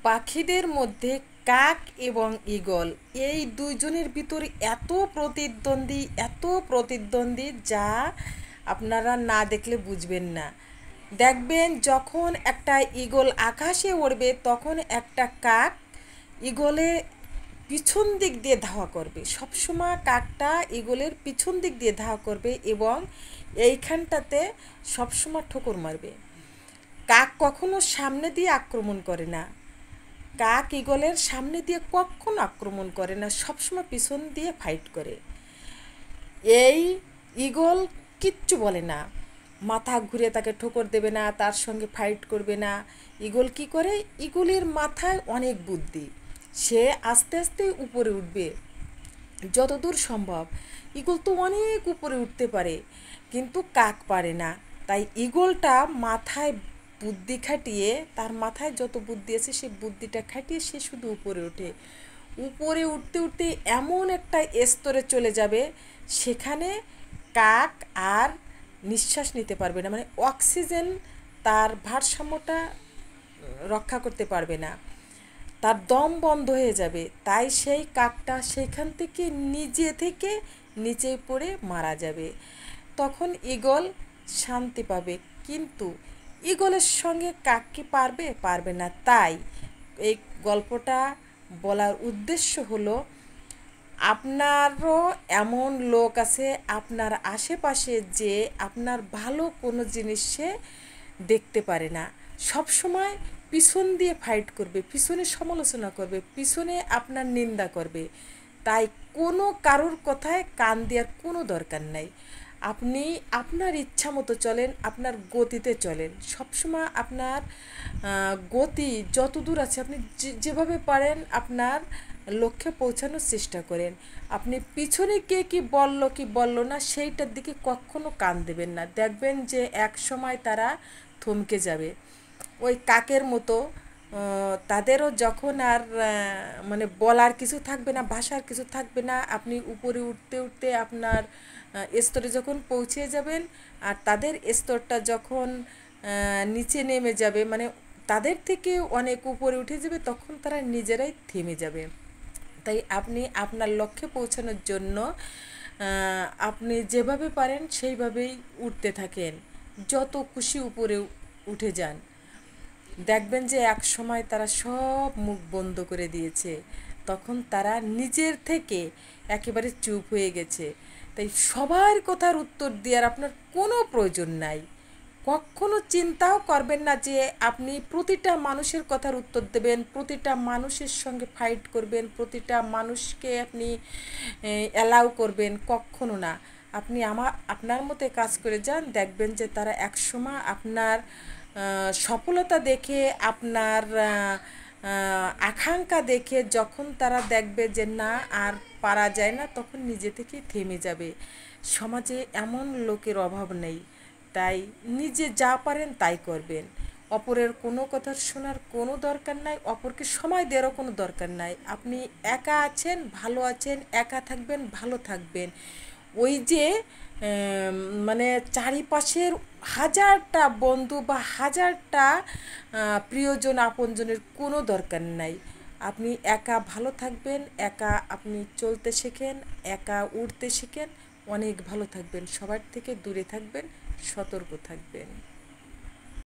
পাখিদের মধ্যে কাক এবং ঈগল এই দুইজনের ভিতরে এত প্রতিদ্বন্দ্বী যা আপনারা না দেখলে বুঝবেন না। দেখবেন যখন একটা ঈগল আকাশে উড়বে তখন একটা কাক ঈগলে পিছন দিক দিয়ে ধাওয়া করবে, সবসময় কাকটা ঈগলের পিছন দিক দিয়ে ধাওয়া করবে এবং এইখানটাতে সবসময় ঠোকর মারবে। কাক কখনো সামনে দিয়ে আক্রমণ করে না, কাক ঈগলের সামনে দিয়ে কখনো আক্রমণ করে না, সবসময় পিছন দিয়ে ফাইট করে। এই ঈগল কিচ্ছু বলে না, মাথা ঘুরে তাকে ঠোকর দেবে না, তার সঙ্গে ফাইট করবে না। ঈগল কি করে, ঈগলের মাথায় অনেক বুদ্ধি, সে আস্তে আস্তে উপরে উঠবে যতদূর সম্ভব। ঈগল তো অনেক উপরে উঠতে পারে, কিন্তু কাক পারে না। তাই ঈগলটা মাথায় বুদ্ধি খাটিয়ে, তার মাথায় যত বুদ্ধি আছে সে বুদ্ধিটা খাটিয়ে সে শুধু উপরে ওঠে। উপরে উঠতে উঠতে এমন একটা স্তরে চলে যাবে সেখানে কাক আর নিঃশ্বাস নিতে পারবে না, মানে অক্সিজেন তার ভারসাম্যটা রক্ষা করতে পারবে না, তার দম বন্ধ হয়ে যাবে। তাই সেই কাকটা সেখান থেকে নিজে থেকে নিচে পড়ে মারা যাবে। তখন ঈগল শান্তি পাবে, কিন্তু ঈগলের সঙ্গে কাক কি পারবে? পারবে না। তাই এই গল্পটা বলার উদ্দেশ্য হলো, আপনারও এমন লোক আছে আপনার আশেপাশে যে আপনার ভালো কোনো জিনিস সে দেখতে পারে না, সব সময় পিছন দিয়ে ফাইট করবে, পিছনে সমালোচনা করবে, পিছনে আপনার নিন্দা করবে। তাই কোনো কারোর কথায় কান দেওয়ার কোনো দরকার নাই। আপনি আপনার ইচ্ছা মতো চলেন, আপনার গতিতে চলেন, সবসময় আপনার গতি যত দূর আছে আপনি যেভাবে পারেন আপনার লক্ষ্যে পৌঁছানোর চেষ্টা করেন। আপনি পিছনে কে কি বলল না সেইটার দিকে কখনো কান দেবেন না, দেখবেন যে এক সময় তারা থমকে যাবে। ওই কাকের মতো তাদেরও যখন আর মানে বলার কিছু থাকবে না, ভাষার কিছু থাকবে না, আপনি উপরে উঠতে উঠতে আপনার স্তরে যখন পৌঁছে যাবেন আর তাদের স্তরটা যখন নিচে নেমে যাবে, মানে তাদের থেকে অনেক উপরে উঠে যাবে, তখন তারা নিজেরাই থেমে যাবে। তাই আপনি আপনার লক্ষ্যে পৌঁছানোর জন্য আপনি যেভাবে পারেন সেইভাবেই উঠতে থাকেন, যত খুশি উপরে উঠে যান। দেখবেন যে এক সময় তারা সব মুখ বন্ধ করে দিয়েছে, তখন তারা নিজের থেকে একেবারে চুপ হয়ে গেছে। তাই সবার কথার উত্তর দেওয়ার আপনার কোনো প্রয়োজন নাই। কখনো চিন্তাও করবেন না যে আপনি প্রতিটা মানুষের কথার উত্তর দেবেন, প্রতিটা মানুষের সঙ্গে ফাইট করবেন, প্রতিটা মানুষকে আপনি অ্যালাউ করবেন, কখনো না। আপনি আপনার মতে কাজ করে যান, দেখবেন যে তারা একসময় আপনার সফলতা দেখে, আপনার আকাঙ্ক্ষা দেখে যখন তারা দেখবে যে না আর পারা যায় না, তখন নিজে থেকেই থেমে যাবে। সমাজে এমন লোকের অভাব নেই, তাই নিজে যা পারেন তাই করবেন। অপরের কোনো কথা শোনার কোনো দরকার নাই, অপরকে সময় দেওয়ারও কোনো দরকার নাই। আপনি একা আছেন, ভালো আছেন, একা থাকবেন, ভালো থাকবেন। ওই যে মানে চারিপাশের হাজারটা বন্ধু বা হাজারটা প্রিয়জন আপনজনের কোনো দরকার নাই। আপনি একা ভালো থাকবেন, একা আপনি চলতে শেখেন, একা উড়তে শেখেন, অনেক ভালো থাকবেন, সবার থেকে দূরে থাকবেন, সতর্ক থাকবেন।